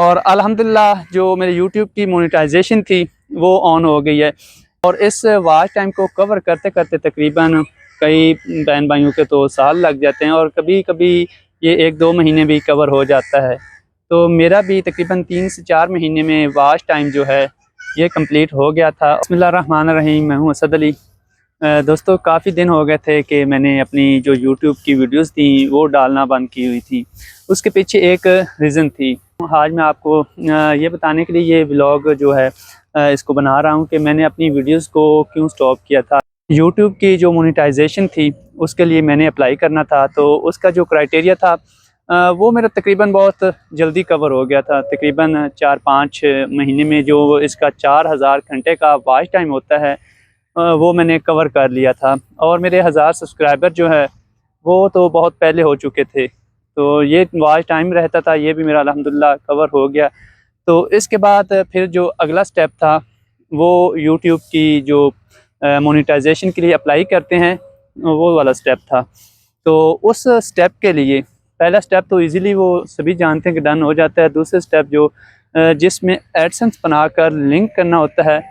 और अल्हम्दुलिल्लाह जो मेरे यूट्यूब की मोनेटाइजेशन थी वो ऑन हो गई है। और इस वॉच टाइम को कवर करते करते तकरीबन कई बहन भाइयों के तो साल लग जाते हैं और कभी कभी ये 1-2 महीने भी कवर हो जाता है। तो मेरा भी तकरीबन 3 से 4 महीने में वॉच टाइम जो है ये कंप्लीट हो गया था। बिस्मिल्लाहिर्रहमानिर्रहीम, मैं हूँ असद अली। दोस्तों, काफ़ी दिन हो गए थे कि मैंने अपनी जो यूट्यूब की वीडियोस थी वो डालना बंद की हुई थी। उसके पीछे एक रीज़न थी। आज मैं आपको ये बताने के लिए ये व्लॉग जो है इसको बना रहा हूँ कि मैंने अपनी वीडियोस को क्यों स्टॉप किया था। यूट्यूब की जो मोनेटाइजेशन थी उसके लिए मैंने अप्लाई करना था, तो उसका जो क्राइटेरिया था वो मेरा तकरीबन बहुत जल्दी कवर हो गया था। तकरीबन 4-5 महीने में जो इसका 4000 घंटे का वॉच टाइम होता है वो मैंने कवर कर लिया था। और मेरे 1000 सब्सक्राइबर जो है वो तो बहुत पहले हो चुके थे, तो ये वॉच टाइम रहता था, ये भी मेरा अल्हम्दुलिल्लाह कवर हो गया। तो इसके बाद फिर जो अगला स्टेप था वो यूट्यूब की जो मोनेटाइजेशन के लिए अप्लाई करते हैं वो वाला स्टेप था। तो उस स्टेप के लिए पहला स्टेप तो इजीली वो सभी जानते हैं कि डन हो जाता है। दूसरे स्टेप जो जिसमें एडसेंस बनाकर लिंक करना होता है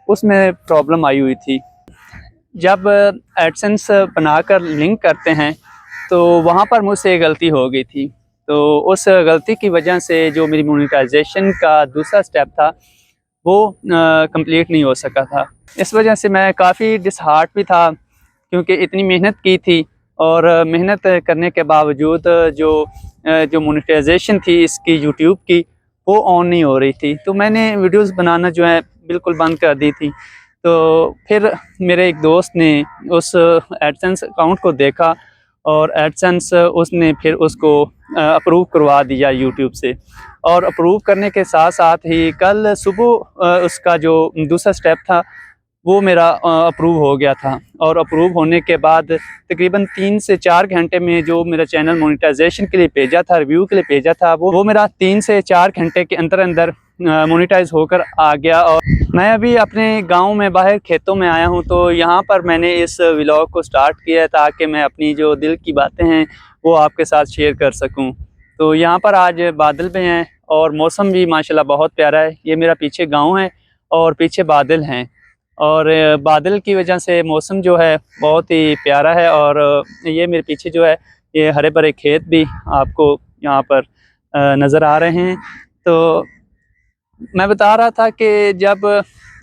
उसमें प्रॉब्लम आई हुई थी। जब एडसेंस बनाकर लिंक करते हैं तो वहाँ पर मुझसे गलती हो गई थी। तो उस गलती की वजह से जो मेरी मोनेटाइजेशन का दूसरा स्टेप था वो कंप्लीट नहीं हो सका था। इस वजह से मैं काफ़ी डिसहार्ट भी था, क्योंकि इतनी मेहनत की थी और मेहनत करने के बावजूद जो मोनेटाइजेशन थी इसकी यूट्यूब की वो ऑन नहीं हो रही थी। तो मैंने वीडियोस बनाना जो है बिल्कुल बंद कर दी थी। तो फिर मेरे एक दोस्त ने उस एडसेंस अकाउंट को देखा और एडसेंस उसने फिर उसको अप्रूव करवा दिया यूट्यूब से। और अप्रूव करने के साथ साथ ही कल सुबह उसका जो दूसरा स्टेप था वो मेरा अप्रूव हो गया था। और अप्रूव होने के बाद तकरीबन 3 से 4 घंटे में जो मेरा चैनल मोनेटाइजेशन के लिए भेजा था, रिव्यू के लिए भेजा था, वो मेरा 3 से 4 घंटे के अंदर अंदर मोनेटाइज होकर आ गया। और मैं अभी अपने गांव में बाहर खेतों में आया हूं, तो यहां पर मैंने इस व्लॉग को स्टार्ट किया है ताकि मैं अपनी जो दिल की बातें हैं वो आपके साथ शेयर कर सकूं। तो यहाँ पर आज बादल भी हैं और मौसम भी माशाल्लाह बहुत प्यारा है। ये मेरा पीछे गाँव है और पीछे बादल हैं, और बादल की वजह से मौसम जो है बहुत ही प्यारा है। और ये मेरे पीछे जो है ये हरे भरे खेत भी आपको यहाँ पर नज़र आ रहे हैं। तो मैं बता रहा था कि जब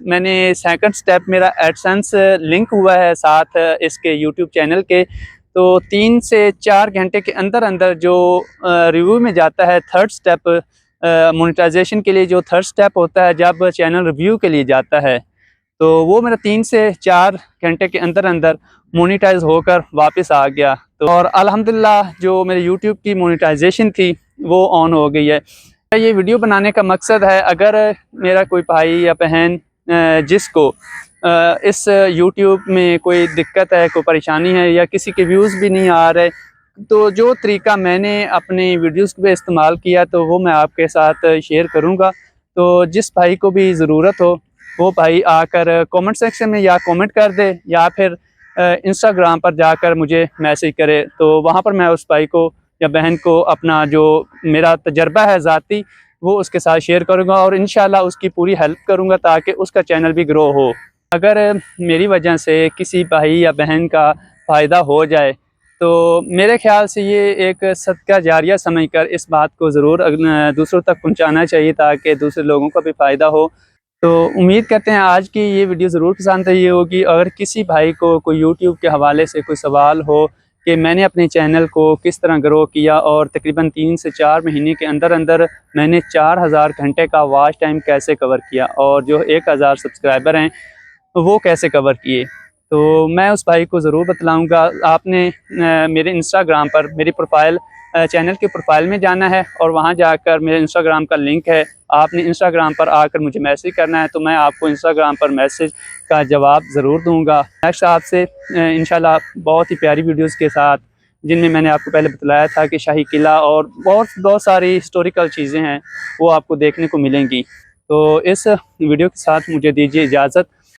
मैंने सेकंड स्टेप मेरा एडसेंस लिंक हुआ है साथ इसके यूट्यूब चैनल के, तो 3 से 4 घंटे के अंदर अंदर जो रिव्यू में जाता है थर्ड स्टेप मोनेटाइजेशन के लिए, जो थर्ड स्टेप होता है जब चैनल रिव्यू के लिए जाता है, तो वो मेरा 3 से 4 घंटे के अंदर अंदर मोनेटाइज होकर वापस आ गया। तो और अल्हम्दुलिल्लाह जो मेरे यूट्यूब की मोनेटाइजेशन थी वो ऑन हो गई है। ये वीडियो बनाने का मकसद है, अगर मेरा कोई भाई या बहन जिसको इस यूट्यूब में कोई दिक्कत है, कोई परेशानी है या किसी के व्यूज़ भी नहीं आ रहे, तो जो तरीका मैंने अपनी वीडियोस पे इस्तेमाल किया तो वो मैं आपके साथ शेयर करूँगा। तो जिस भाई को भी ज़रूरत हो वो भाई आकर कमेंट सेक्शन में या कमेंट कर दे या फिर इंस्टाग्राम पर जाकर मुझे मैसेज करे, तो वहाँ पर मैं उस भाई को या बहन को अपना जो मेरा तजर्बा है ज़ाती वो उसके साथ शेयर करूँगा और इंशाल्लाह उसकी पूरी हेल्प करूँगा ताकि उसका चैनल भी ग्रो हो। अगर मेरी वजह से किसी भाई या बहन का फ़ायदा हो जाए तो मेरे ख़्याल से ये एक सदका जारिया समझकर इस बात को ज़रूर दूसरों तक पहुँचाना चाहिए ताकि दूसरे लोगों का भी फ़ायदा हो। तो उम्मीद करते हैं आज की ये वीडियो ज़रूर पसंद आई होगी। अगर किसी भाई को कोई यूट्यूब के हवाले से कोई सवाल हो कि मैंने अपने चैनल को किस तरह ग्रो किया और तकरीबन 3 से 4 महीने के अंदर अंदर मैंने 4000 घंटे का वॉच टाइम कैसे कवर किया और जो 1000 सब्सक्राइबर हैं वो कैसे कवर किए, तो मैं उस भाई को ज़रूर बतलाऊँगा। आपने मेरे इंस्टाग्राम पर मेरी प्रोफाइल चैनल के प्रोफाइल में जाना है और वहाँ जाकर मेरे इंस्टाग्राम का लिंक है, आपने इंस्टाग्राम पर आकर मुझे मैसेज करना है, तो मैं आपको इंस्टाग्राम पर मैसेज का जवाब ज़रूर दूंगा। नेक्स्ट आपसे इंशाल्लाह बहुत ही प्यारी वीडियोस के साथ, जिनमें मैंने आपको पहले बतलाया था कि शाही किला और बहुत सारी हिस्टोरिकल चीज़ें हैं वो आपको देखने को मिलेंगी। तो इस वीडियो के साथ मुझे दीजिए इजाज़त।